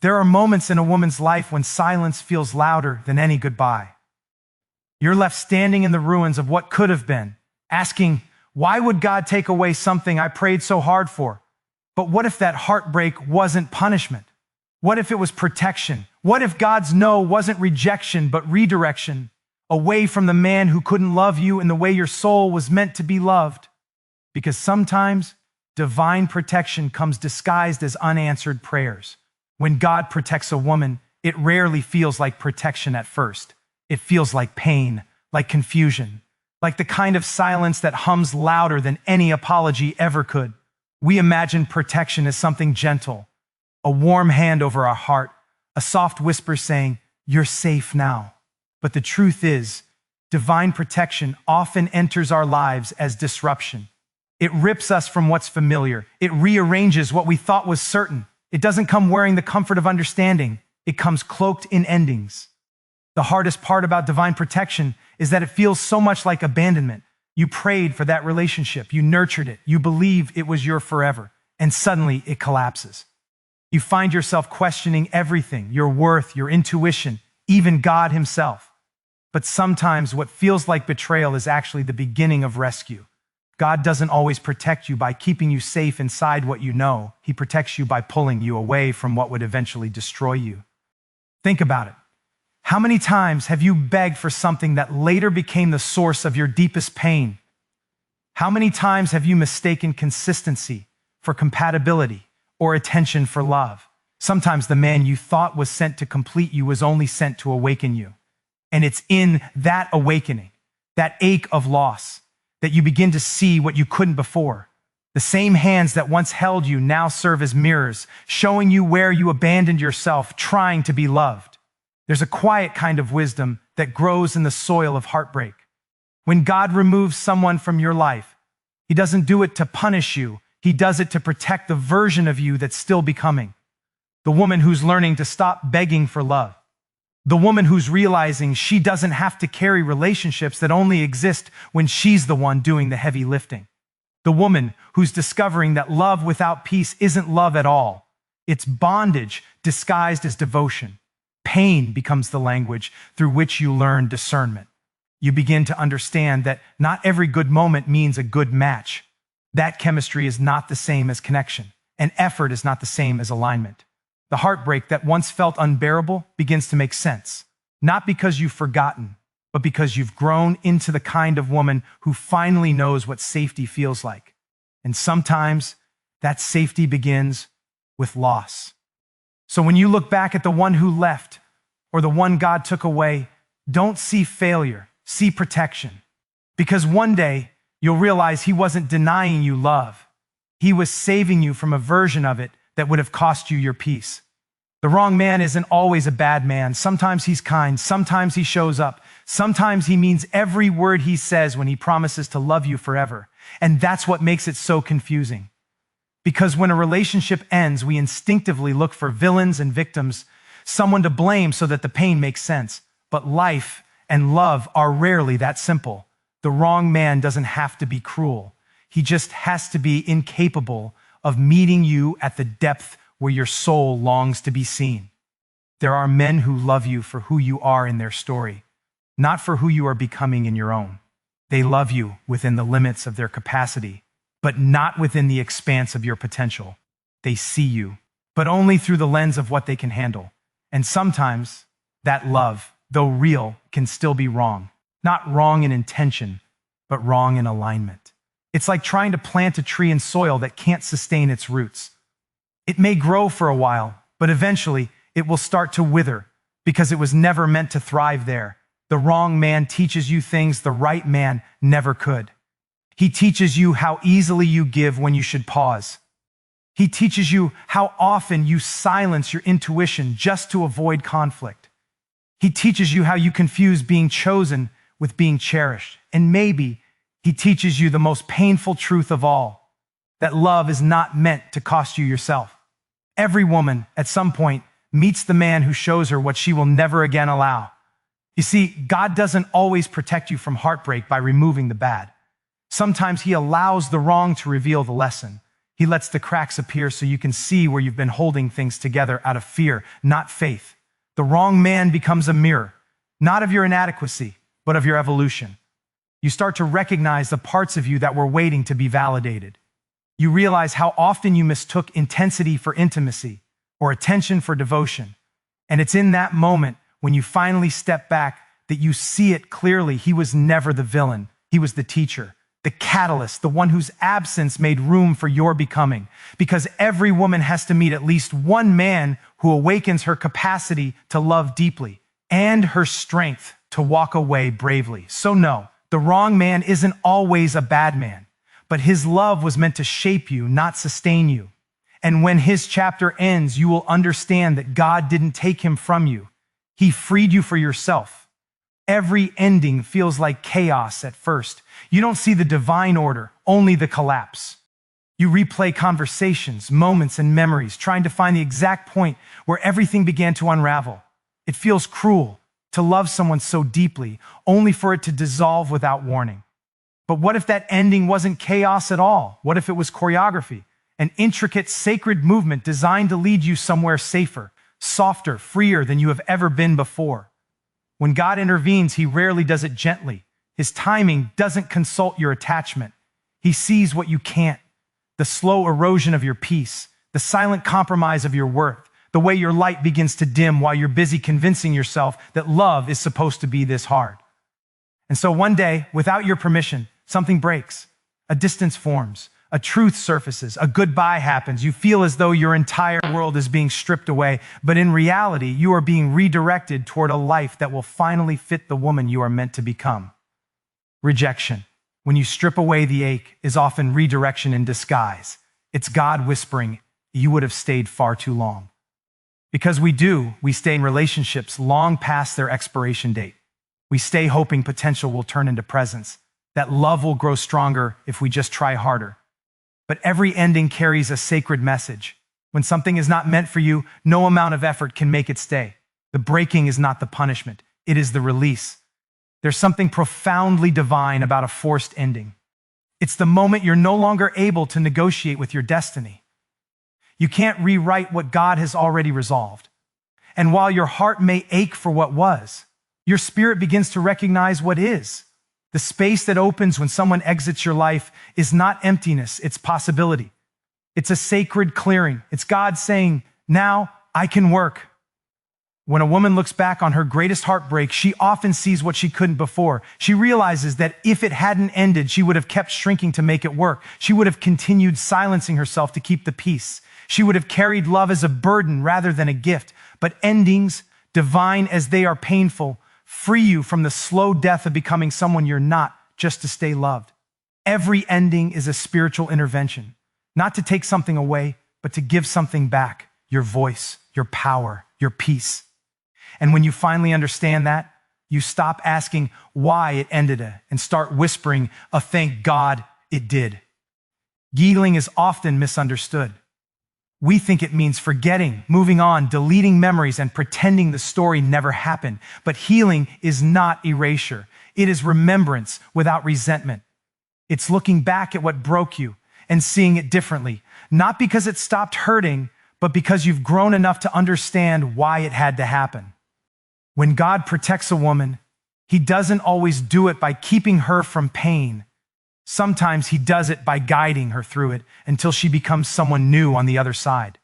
There are moments in a woman's life when silence feels louder than any goodbye. You're left standing in the ruins of what could have been, asking, why would God take away something I prayed so hard for? But what if that heartbreak wasn't punishment? What if it was protection? What if God's no wasn't rejection, but redirection, away from the man who couldn't love you in the way your soul was meant to be loved? Because sometimes divine protection comes disguised as unanswered prayers. When God protects a woman, it rarely feels like protection at first. It feels like pain, like confusion, like the kind of silence that hums louder than any apology ever could. We imagine protection as something gentle, a warm hand over our heart, a soft whisper saying, "You're safe now." But the truth is, divine protection often enters our lives as disruption. It rips us from what's familiar. It rearranges what we thought was certain. It doesn't come wearing the comfort of understanding. It comes cloaked in endings. The hardest part about divine protection is that it feels so much like abandonment. You prayed for that relationship, you nurtured it, you believe it was your forever, and suddenly it collapses. You find yourself questioning everything, your worth, your intuition, even God himself. But sometimes what feels like betrayal is actually the beginning of rescue. God doesn't always protect you by keeping you safe inside what you know. He protects you by pulling you away from what would eventually destroy you. Think about it. How many times have you begged for something that later became the source of your deepest pain? How many times have you mistaken consistency for compatibility or attention for love? Sometimes the man you thought was sent to complete you was only sent to awaken you. And it's in that awakening, that ache of loss, that you begin to see what you couldn't before. The same hands that once held you now serve as mirrors, showing you where you abandoned yourself, trying to be loved. There's a quiet kind of wisdom that grows in the soil of heartbreak. When God removes someone from your life, he doesn't do it to punish you. He does it to protect the version of you that's still becoming. The woman who's learning to stop begging for love. The woman who's realizing she doesn't have to carry relationships that only exist when she's the one doing the heavy lifting. The woman who's discovering that love without peace isn't love at all. It's bondage disguised as devotion. Pain becomes the language through which you learn discernment. You begin to understand that not every good moment means a good match. That chemistry is not the same as connection, and effort is not the same as alignment. The heartbreak that once felt unbearable begins to make sense, not because you've forgotten, but because you've grown into the kind of woman who finally knows what safety feels like. And sometimes that safety begins with loss. So when you look back at the one who left or the one God took away, don't see failure, see protection. Because one day you'll realize he wasn't denying you love. He was saving you from a version of it that would have cost you your peace. The wrong man isn't always a bad man. Sometimes he's kind, sometimes he shows up, sometimes he means every word he says when he promises to love you forever. And that's what makes it so confusing. Because when a relationship ends, we instinctively look for villains and victims, someone to blame so that the pain makes sense. But life and love are rarely that simple. The wrong man doesn't have to be cruel. He just has to be incapable of meeting you at the depth where your soul longs to be seen. There are men who love you for who you are in their story, not for who you are becoming in your own. They love you within the limits of their capacity, but not within the expanse of your potential. They see you, but only through the lens of what they can handle. And sometimes that love, though real, can still be wrong. Not wrong in intention, but wrong in alignment. It's like trying to plant a tree in soil that can't sustain its roots. It may grow for a while, but eventually it will start to wither because it was never meant to thrive there. The wrong man teaches you things the right man never could. He teaches you how easily you give when you should pause. He teaches you how often you silence your intuition just to avoid conflict. He teaches you how you confuse being chosen with being cherished. And maybe he teaches you the most painful truth of all, that love is not meant to cost you yourself. Every woman, at some point, meets the man who shows her what she will never again allow. You see, God doesn't always protect you from heartbreak by removing the bad. Sometimes he allows the wrong to reveal the lesson. He He lets the cracks appear so you can see where you've been holding things together out of fear, not faith. The wrong man becomes a mirror, not of your inadequacy, but of your evolution. You start to recognize the parts of you that were waiting to be validated. You realize how often you mistook intensity for intimacy or attention for devotion. And it's in that moment, when you finally step back, that you see it clearly. He was never the villain. He was the teacher, the catalyst, the one whose absence made room for your becoming. Because every woman has to meet at least one man who awakens her capacity to love deeply and her strength to walk away bravely. So no, the wrong man isn't always a bad man, but his love was meant to shape you, not sustain you. And when his chapter ends, you will understand that God didn't take him from you. He freed you for yourself. Every ending feels like chaos at first. You don't see the divine order, only the collapse. You replay conversations, moments, and memories, trying to find the exact point where everything began to unravel. It feels cruel to love someone so deeply, only for it to dissolve without warning. But what if that ending wasn't chaos at all? What if it was choreography, an intricate, sacred movement designed to lead you somewhere safer, softer, freer than you have ever been before? When God intervenes, he rarely does it gently. His timing doesn't consult your attachment. He sees what you can't, the slow erosion of your peace, the silent compromise of your worth, the way your light begins to dim while you're busy convincing yourself that love is supposed to be this hard. And so one day, without your permission, something breaks. A distance forms. A truth surfaces. A goodbye happens. You feel as though your entire world is being stripped away, but in reality, you are being redirected toward a life that will finally fit the woman you are meant to become. Rejection, when you strip away the ache, is often redirection in disguise. It's God whispering, "You would have stayed far too long." Because we stay in relationships long past their expiration date. We stay hoping potential will turn into presence, that love will grow stronger if we just try harder. But every ending carries a sacred message. When something is not meant for you, no amount of effort can make it stay. The breaking is not the punishment, it is the release. There's something profoundly divine about a forced ending. It's the moment you're no longer able to negotiate with your destiny. You can't rewrite what God has already resolved. And while your heart may ache for what was, your spirit begins to recognize what is. The space that opens when someone exits your life is not emptiness, it's possibility. It's a sacred clearing. It's God saying, "Now I can work." When a woman looks back on her greatest heartbreak, she often sees what she couldn't before. She realizes that if it hadn't ended, she would have kept shrinking to make it work. She would have continued silencing herself to keep the peace. She would have carried love as a burden rather than a gift. But endings, divine as they are painful, free you from the slow death of becoming someone you're not just to stay loved. Every ending is a spiritual intervention, not to take something away, but to give something back, your voice, your power, your peace. And when you finally understand that, you stop asking why it ended and start whispering a thank God it did. Healing is often misunderstood. We think it means forgetting, moving on, deleting memories, and pretending the story never happened. But healing is not erasure. It is remembrance without resentment. It's looking back at what broke you and seeing it differently, not because it stopped hurting, but because you've grown enough to understand why it had to happen. When God protects a woman, he doesn't always do it by keeping her from pain. Sometimes he does it by guiding her through it until she becomes someone new on the other side.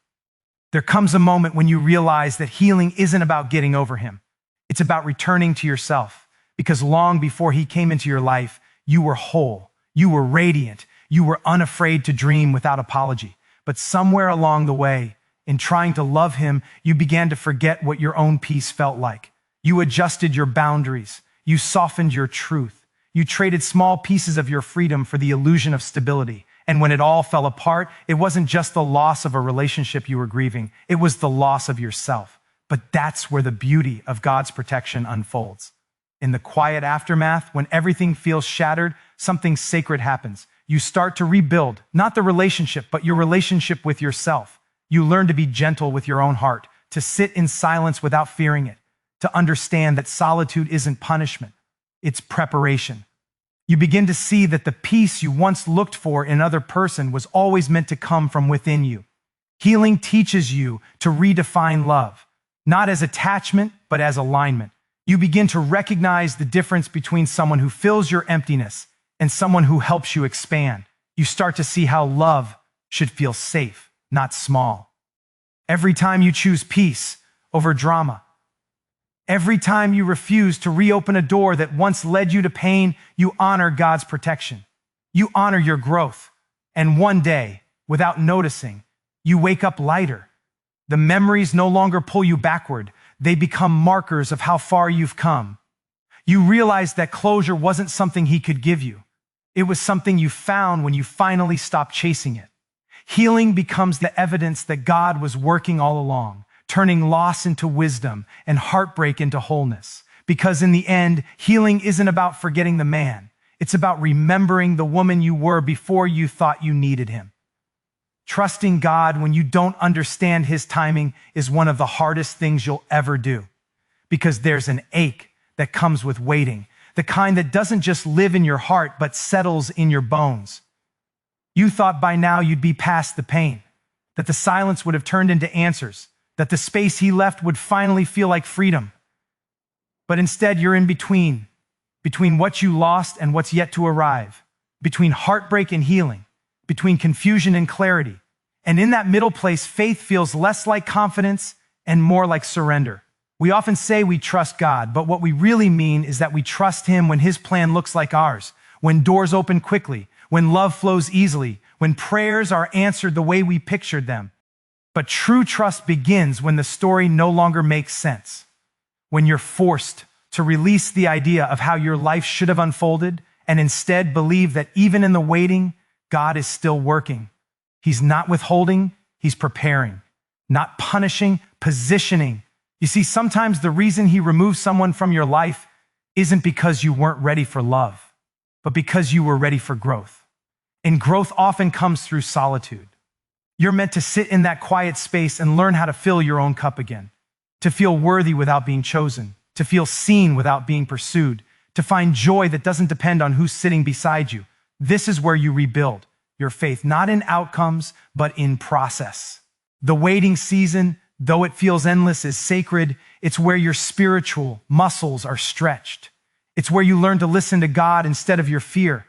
There comes a moment when you realize that healing isn't about getting over him. It's about returning to yourself, because long before he came into your life, you were whole, you were radiant, you were unafraid to dream without apology. But somewhere along the way, in trying to love him, you began to forget what your own peace felt like. You adjusted your boundaries. You softened your truth. You traded small pieces of your freedom for the illusion of stability. And when it all fell apart, it wasn't just the loss of a relationship you were grieving. It was the loss of yourself. But that's where the beauty of God's protection unfolds. In the quiet aftermath, when everything feels shattered, something sacred happens. You start to rebuild, not the relationship, but your relationship with yourself. You learn to be gentle with your own heart, to sit in silence without fearing it, to understand that solitude isn't punishment, it's preparation. You begin to see that the peace you once looked for in another person was always meant to come from within you. Healing teaches you to redefine love, not as attachment, but as alignment. You begin to recognize the difference between someone who fills your emptiness and someone who helps you expand. You start to see how love should feel safe, not small. Every time you choose peace over drama, every time you refuse to reopen a door that once led you to pain, you honor God's protection. You honor your growth. And one day, without noticing, you wake up lighter. The memories no longer pull you backward. They become markers of how far you've come. You realize that closure wasn't something He could give you. It was something you found when you finally stopped chasing it. Healing becomes the evidence that God was working all along, turning loss into wisdom and heartbreak into wholeness. Because in the end, healing isn't about forgetting the man. It's about remembering the woman you were before you thought you needed him. Trusting God when you don't understand His timing is one of the hardest things you'll ever do, because there's an ache that comes with waiting, the kind that doesn't just live in your heart but settles in your bones. You thought by now you'd be past the pain, that the silence would have turned into answers, that the space He left would finally feel like freedom. But instead, you're in between what you lost and what's yet to arrive, between heartbreak and healing, between confusion and clarity. And in that middle place, faith feels less like confidence and more like surrender. We often say we trust God, but what we really mean is that we trust Him when His plan looks like ours, when doors open quickly, when love flows easily, when prayers are answered the way we pictured them. But true trust begins when the story no longer makes sense, when you're forced to release the idea of how your life should have unfolded and instead believe that even in the waiting, God is still working. He's not withholding, He's preparing, not punishing, positioning. You see, sometimes the reason He removes someone from your life isn't because you weren't ready for love, but because you were ready for growth. And growth often comes through solitude. You're meant to sit in that quiet space and learn how to fill your own cup again, to feel worthy without being chosen, to feel seen without being pursued, to find joy that doesn't depend on who's sitting beside you. This is where you rebuild your faith, not in outcomes, but in process. The waiting season, though it feels endless, is sacred. It's where your spiritual muscles are stretched. It's where you learn to listen to God instead of your fear.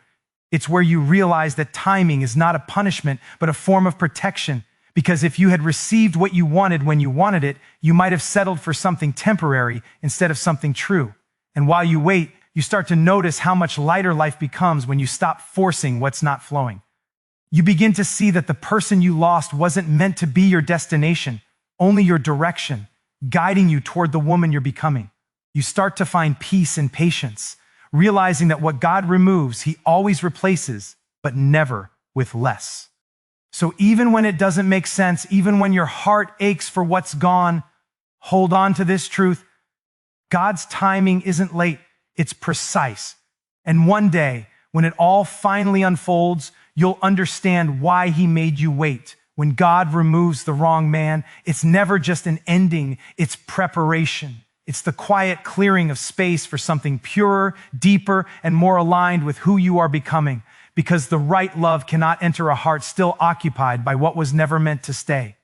It's where you realize that timing is not a punishment, but a form of protection. Because if you had received what you wanted when you wanted it, you might have settled for something temporary instead of something true. And while you wait, you start to notice how much lighter life becomes when you stop forcing what's not flowing. You begin to see that the person you lost wasn't meant to be your destination, only your direction, guiding you toward the woman you're becoming. You start to find peace and patience, realizing that what God removes, He always replaces, but never with less. So even when it doesn't make sense, even when your heart aches for what's gone, hold on to this truth. God's timing isn't late, it's precise. And one day, when it all finally unfolds, you'll understand why He made you wait. When God removes the wrong man, it's never just an ending, it's preparation. It's the quiet clearing of space for something purer, deeper, and more aligned with who you are becoming. Because the right love cannot enter a heart still occupied by what was never meant to stay.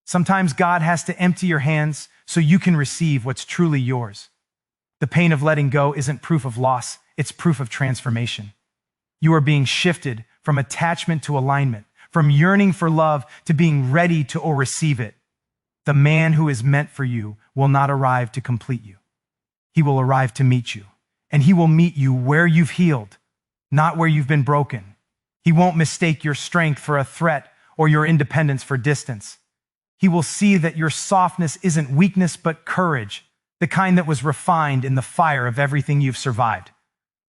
Sometimes God has to empty your hands so you can receive what's truly yours. The pain of letting go isn't proof of loss, it's proof of transformation. You are being shifted from attachment to alignment, from yearning for love to being ready to receive it. The man who is meant for you will not arrive to complete you. He will arrive to meet you, and He will meet you where you've healed, not where you've been broken. He won't mistake your strength for a threat or your independence for distance. He will see that your softness isn't weakness but courage, the kind that was refined in the fire of everything you've survived.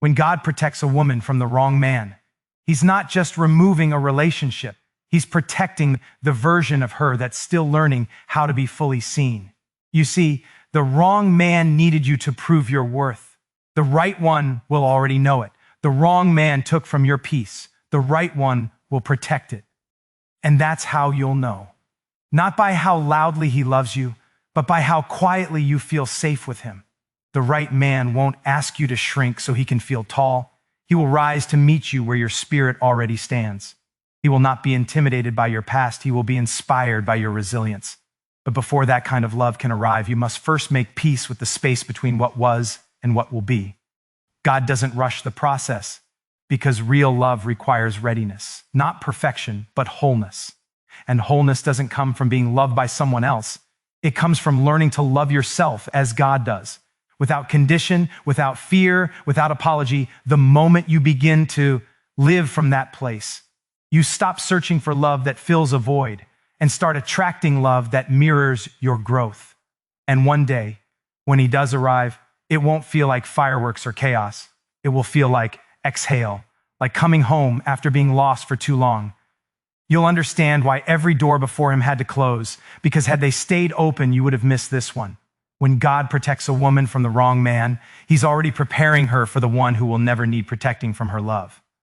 When God protects a woman from the wrong man, He's not just removing a relationship, He's protecting the version of her that's still learning how to be fully seen. You see, the wrong man needed you to prove your worth. The right one will already know it. The wrong man took from your peace. The right one will protect it. And that's how you'll know. Not by how loudly he loves you, but by how quietly you feel safe with him. The right man won't ask you to shrink so he can feel tall. He will rise to meet you where your spirit already stands. He will not be intimidated by your past. He will be inspired by your resilience. But before that kind of love can arrive, you must first make peace with the space between what was and what will be. God doesn't rush the process because real love requires readiness, not perfection, but wholeness. And wholeness doesn't come from being loved by someone else. It comes from learning to love yourself as God does, without condition, without fear, without apology. The moment you begin to live from that place, you stop searching for love that fills a void and start attracting love that mirrors your growth. And one day, when he does arrive, it won't feel like fireworks or chaos. It will feel like exhale, like coming home after being lost for too long. You'll understand why every door before him had to close, because had they stayed open, you would have missed this one. When God protects a woman from the wrong man, he's already preparing her for the one who will never need protecting from her love.